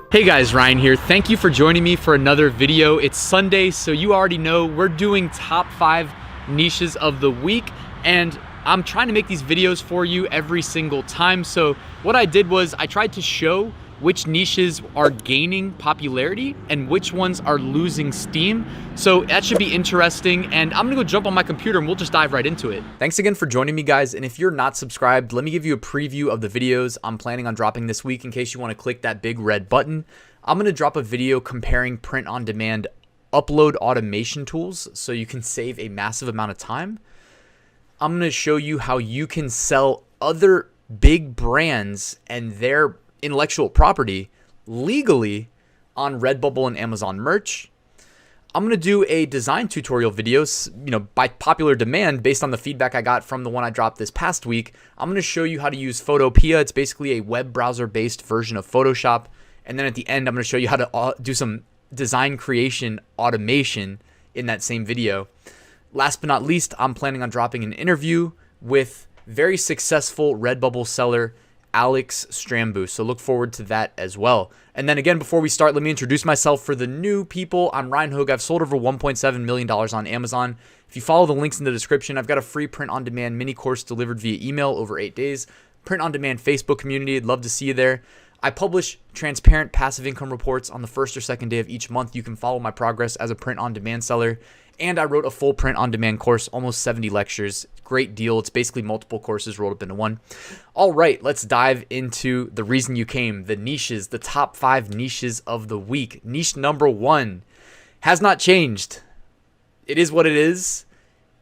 Hey guys, Ryan here. Thank you for joining me for another video. It's Sunday, so you already know we're doing top 5 niches of the week, and I'm trying to make these videos for you every single time. So what I did was I tried to show which niches are gaining popularity and which ones are losing steam. So that should be interesting, and I'm gonna go jump on my computer and we'll just dive right into it. Thanks again for joining me, guys, and if you're not subscribed, let me give you a preview of the videos I'm planning on dropping this week in case you want to click that big red button. I'm gonna drop a video comparing print-on-demand upload automation tools so you can save a massive amount of time. I'm gonna show you how you can sell other big brands and their intellectual property legally on Redbubble and Amazon merch. I'm going to do a design tutorial video, by popular demand based on the feedback I got from the one I dropped this past week. I'm going to show you how to use Photopea. It's basically a web browser based version of Photoshop. And then at the end, I'm going to show you how to do some design creation automation in that same video. Last but not least, I'm planning on dropping an interview with very successful Redbubble seller Alex Strambu, so look forward to that as well. And then again, before we start, let me introduce myself for the new people. I'm Ryan Hogue. I've sold over $1.7 million on Amazon. If you follow the links in the description, I've got a free print-on-demand mini course delivered via email over 8 days. Print-on-demand Facebook community. I'd love to see you there. I publish transparent passive income reports on the first or second day of each month. You can follow my progress as a print-on-demand seller. And I wrote a full print-on-demand course, almost 70 lectures. Great deal. It's basically multiple courses rolled up into one. All right, let's dive into the reason you came, the niches, the top 5 niches of the week. Niche number 1 has not changed. It is what it is,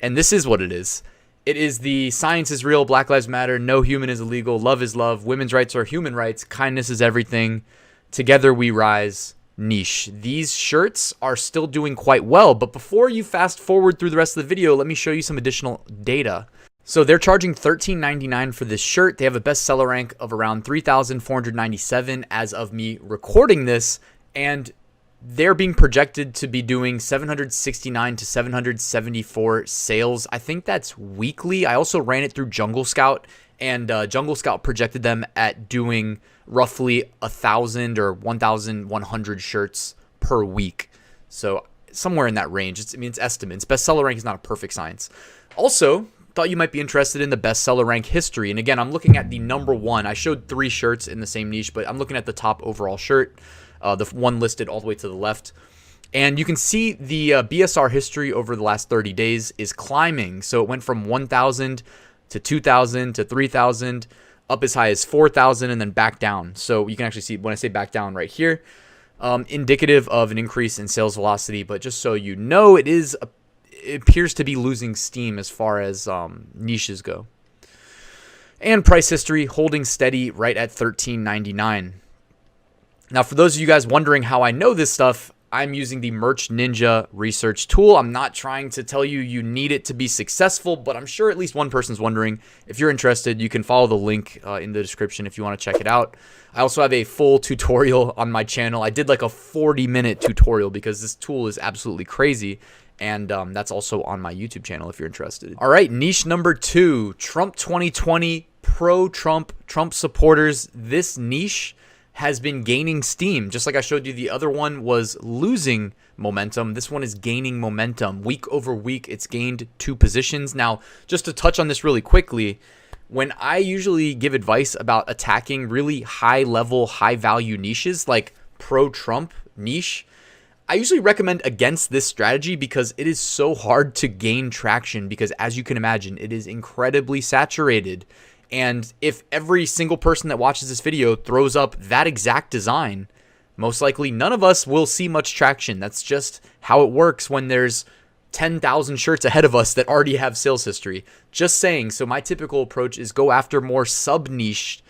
and this is what it is. It is the science is real, Black Lives Matter, no human is illegal, love is love, women's rights are human rights, kindness is everything, together we rise niche. These shirts are still doing quite well, but before you fast forward through the rest of the video, let me show you some additional data. So they're charging $13.99 for this shirt. They have a bestseller rank of around 3,497 as of me recording this, and they're being projected to be doing 769 to 774 sales. I think that's weekly. I also ran it through Jungle Scout, and Jungle Scout projected them at doing roughly 1,000 or 1,100 shirts per week. So somewhere in that range. It's estimates. Bestseller rank is not a perfect science. Also, thought you might be interested in the bestseller rank history. And again, I'm looking at the number 1. I showed 3 shirts in the same niche, but I'm looking at the top overall shirt, the one listed all the way to the left. And you can see the BSR history over the last 30 days is climbing. So it went from 1,000 to 2,000 to 3,000, up as high as 4,000, and then back down. So you can actually see when I say back down right here, indicative of an increase in sales velocity. But just so you know, it appears to be losing steam as far as niches go. And price history holding steady right at $13.99. Now, for those of you guys wondering how I know this stuff, I'm using the Merch Ninja research tool. I'm not trying to tell you you need it to be successful, but I'm sure at least one person's wondering. If you're interested, you can follow the link in the description if you want to check it out. I also have a full tutorial on my channel. I did like a 40-minute tutorial because this tool is absolutely crazy, and that's also on my YouTube channel if you're interested. All right, niche number 2, Trump 2020, pro-Trump, Trump supporters. This niche has been gaining steam. Just like I showed you, the other one was losing momentum. This one is gaining momentum. Week over week, it's gained 2 positions. Now, just to touch on this really quickly, when I usually give advice about attacking really high-level, high-value niches like pro-Trump niche, I usually recommend against this strategy because it is so hard to gain traction because, as you can imagine, it is incredibly saturated. And if every single person that watches this video throws up that exact design, most likely none of us will see much traction. That's just how it works when there's 10,000 shirts ahead of us that already have sales history. Just saying. So my typical approach is go after more sub-niche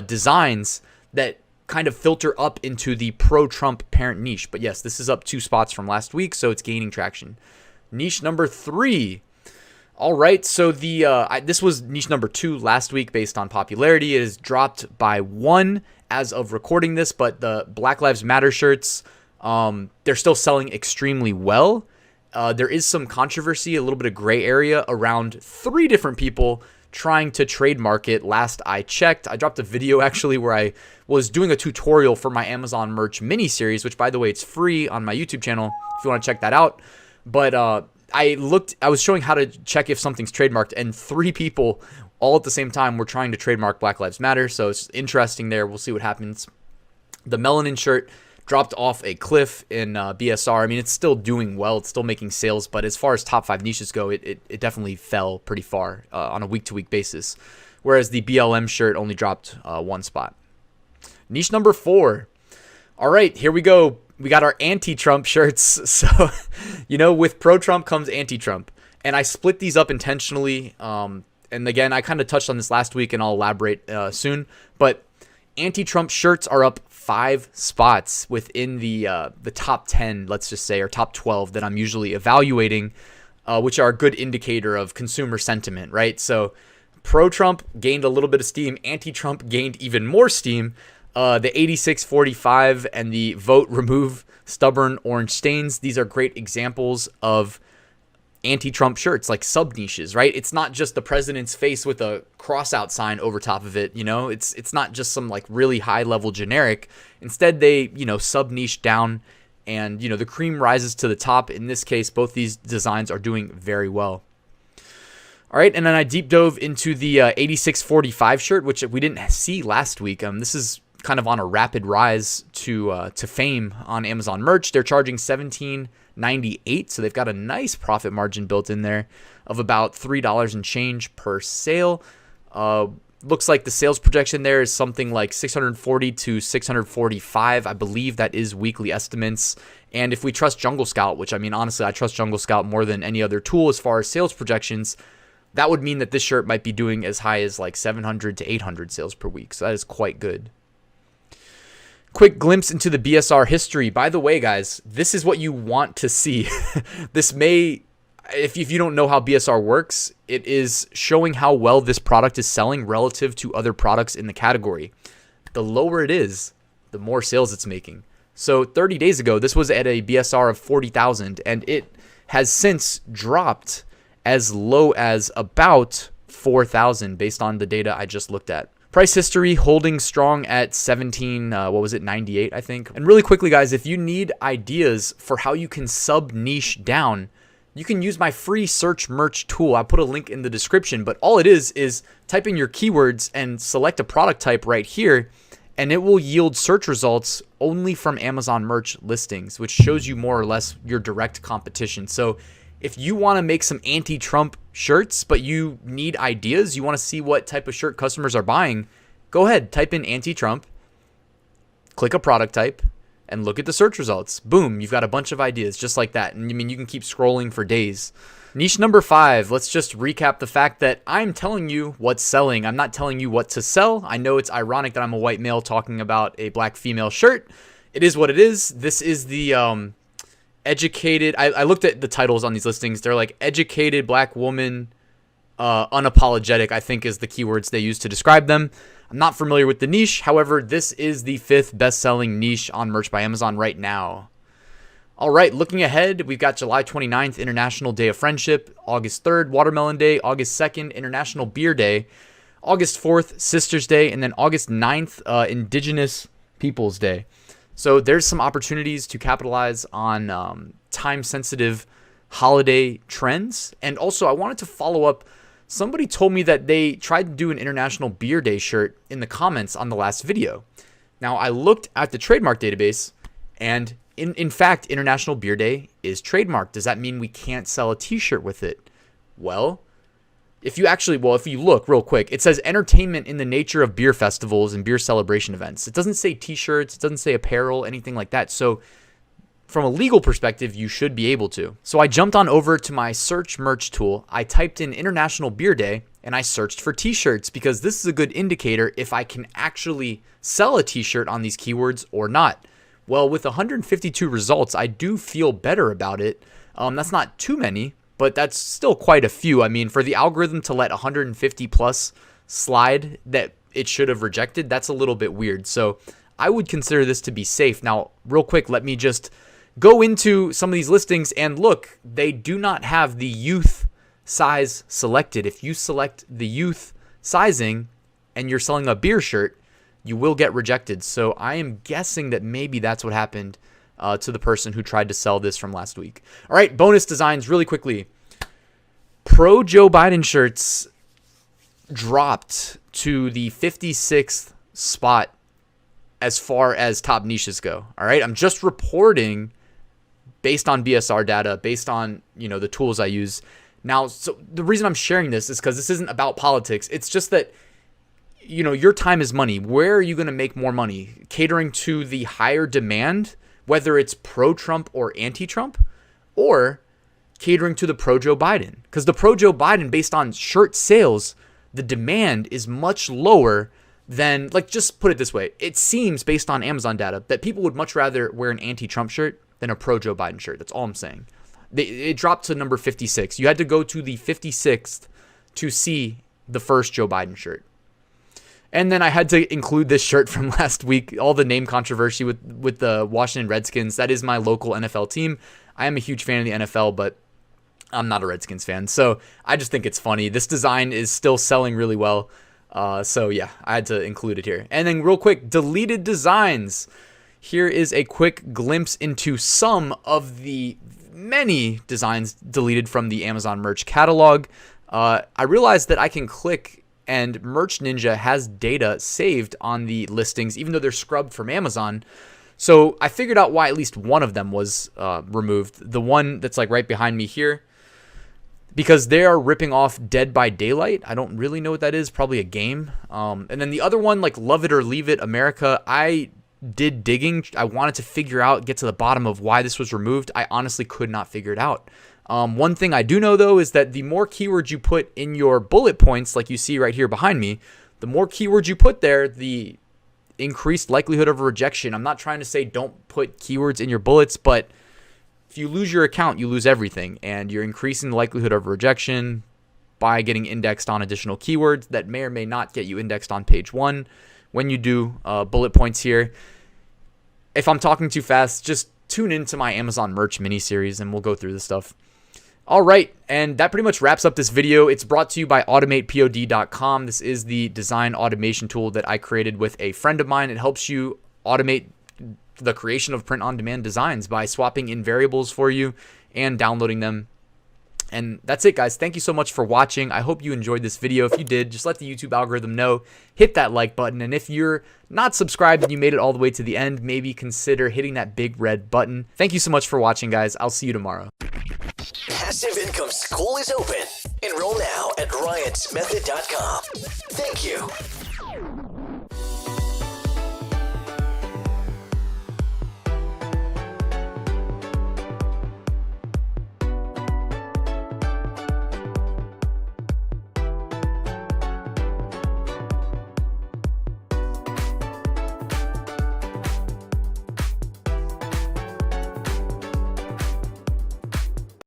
designs that kind of filter up into the pro-Trump parent niche. But yes, this is up 2 spots from last week, so it's gaining traction. Niche number 3. All right, so this was niche number 2 last week based on popularity. It has dropped by 1 as of recording this, but the Black Lives Matter shirts, they're still selling extremely well. There is some controversy, a little bit of gray area around 3 different people trying to trademark it last I checked. I dropped a video actually where I was doing a tutorial for my Amazon merch mini series, which by the way, it's free on my YouTube channel if you want to check that out. But I was showing how to check if something's trademarked, and 3 people all at the same time were trying to trademark Black Lives Matter. So it's interesting there. We'll see what happens. The melanin shirt dropped off a cliff in BSR. I mean, it's still doing well. It's still making sales. But as far as top 5 niches go, it definitely fell pretty far on a week-to-week basis. Whereas the BLM shirt only dropped 1 spot. Niche number 4. All right, here we go. We got our anti-Trump shirts. So, with pro-Trump comes anti-Trump. And I split these up intentionally. And again, I kind of touched on this last week, and I'll elaborate soon. But anti-Trump shirts are up 5 spots within the top 10, let's just say, or top 12 that I'm usually evaluating, which are a good indicator of consumer sentiment, right? So pro-Trump gained a little bit of steam. Anti-Trump gained even more steam. The 8645 and the vote remove stubborn orange stains. These are great examples of anti-Trump shirts, like sub niches, right? It's not just the president's face with a cross out sign over top of it. It's not just some like really high level generic. Instead, they, sub niche down, and, the cream rises to the top. In this case, both these designs are doing very well. All right. And then I deep dove into the 8645 shirt, which we didn't see last week. This is kind of on a rapid rise to fame on Amazon merch. They're charging $17.98, so they've got a nice profit margin built in there of about $3 and change per sale. Looks like the sales projection there is something like 640 to 645. I believe that is weekly estimates. And if we trust Jungle Scout, which honestly, I trust Jungle Scout more than any other tool as far as sales projections, that would mean that this shirt might be doing as high as like 700 to 800 sales per week. So that is quite good. Quick glimpse into the BSR history. By the way, guys, this is what you want to see. This may, if you don't know how BSR works, it is showing how well this product is selling relative to other products in the category. The lower it is, the more sales it's making. So 30 days ago, this was at a BSR of 40,000, and it has since dropped as low as about 4,000 based on the data I just looked at. Price history holding strong at 98, I think. And really quickly, guys, if you need ideas for how you can sub niche down, you can use my free search merch tool. I put a link in the description, but all it is type in your keywords and select a product type right here, and it will yield search results only from Amazon merch listings, which shows you more or less your direct competition. So if you want to make some anti-Trump shirts, but you need ideas, you want to see what type of shirt customers are buying, go ahead, type in anti-Trump, click a product type, and look at the search results. Boom, you've got a bunch of ideas just like that. And you can keep scrolling for days. Niche number 5, let's just recap the fact that I'm telling you what's selling. I'm not telling you what to sell. I know it's ironic that I'm a white male talking about a black female shirt. It is what it is. This is the educated, I looked at the titles on these listings. They're like educated black woman, unapologetic, I think is the keywords they use to describe them. I'm not familiar with the niche. However, this is the 5th best-selling niche on Merch by Amazon right now. All right, looking ahead, we've got July 29th, International Day of Friendship, August 3rd, Watermelon Day, August 2nd, International Beer Day, August 4th, Sisters Day, and then August 9th, Indigenous Peoples Day. So there's some opportunities to capitalize on time-sensitive holiday trends. And also, I wanted to follow up. Somebody told me that they tried to do an International Beer Day shirt in the comments on the last video. Now, I looked at the trademark database, and in fact, International Beer Day is trademarked. Does that mean we can't sell a t-shirt with it? Well, if you look real quick, it says entertainment in the nature of beer festivals and beer celebration events. It doesn't say t-shirts, it doesn't say apparel, anything like that. So from a legal perspective, you should be able to. So I jumped on over to my search merch tool. I typed in International Beer Day and I searched for t-shirts because this is a good indicator if I can actually sell a t-shirt on these keywords or not. Well, with 152 results, I do feel better about it. That's not too many, but that's still quite a few. I mean, for the algorithm to let 150 plus slide that it should have rejected, that's a little bit weird. So I would consider this to be safe. Now, real quick, let me just go into some of these listings and look, they do not have the youth size selected. If you select the youth sizing and you're selling a beer shirt, you will get rejected. So I am guessing that maybe that's what happened to the person who tried to sell this from last week. All right, bonus designs really quickly. Pro Joe Biden shirts dropped to the 56th spot as far as top niches go. All right, I'm just reporting based on BSR data, based on, the tools I use. Now, so the reason I'm sharing this is because this isn't about politics. It's just that, your time is money. Where are you going to make more money? Catering to the higher demand, whether it's pro-Trump or anti-Trump, or catering to the pro-Joe Biden? Because the pro-Joe Biden, based on shirt sales, the demand is much lower than, just put it this way. It seems, based on Amazon data, that people would much rather wear an anti-Trump shirt than a pro-Joe Biden shirt. That's all I'm saying. It dropped to number 56. You had to go to the 56th to see the first Joe Biden shirt. And then I had to include this shirt from last week, all the name controversy with the Washington Redskins. That is my local NFL team. I am a huge fan of the NFL, but I'm not a Redskins fan. So I just think it's funny. This design is still selling really well. So yeah, I had to include it here. And then real quick, deleted designs. Here is a quick glimpse into some of the many designs deleted from the Amazon merch catalog. I realized that I can click and Merch Ninja has data saved on the listings, even though they're scrubbed from Amazon. So I figured out why at least one of them was removed. The one that's right behind me here, because they are ripping off Dead by Daylight. I don't really know what that is. Probably a game. And then the other one, Love It or Leave It America, I did digging. I wanted to get to the bottom of why this was removed. I honestly could not figure it out. One thing I do know, though, is that the more keywords you put in your bullet points, like you see right here behind me, the more keywords you put there, the increased likelihood of rejection. I'm not trying to say don't put keywords in your bullets, but if you lose your account, you lose everything, and you're increasing the likelihood of rejection by getting indexed on additional keywords that may or may not get you indexed on page 1 when you do bullet points here. If I'm talking too fast, just tune into my Amazon merch mini series and we'll go through this stuff. All right, and that pretty much wraps up this video. It's brought to you by AutomatePOD.com. This is the design automation tool that I created with a friend of mine. It helps you automate the creation of print-on-demand designs by swapping in variables for you and downloading them. And that's it, guys. Thank you so much for watching. I hope you enjoyed this video. If you did, just let the YouTube algorithm know. Hit that like button. And if you're not subscribed and you made it all the way to the end, maybe consider hitting that big red button. Thank you so much for watching, guys. I'll see you tomorrow. Passive Income School is open. Enroll now at RyansMethod.com. Thank you.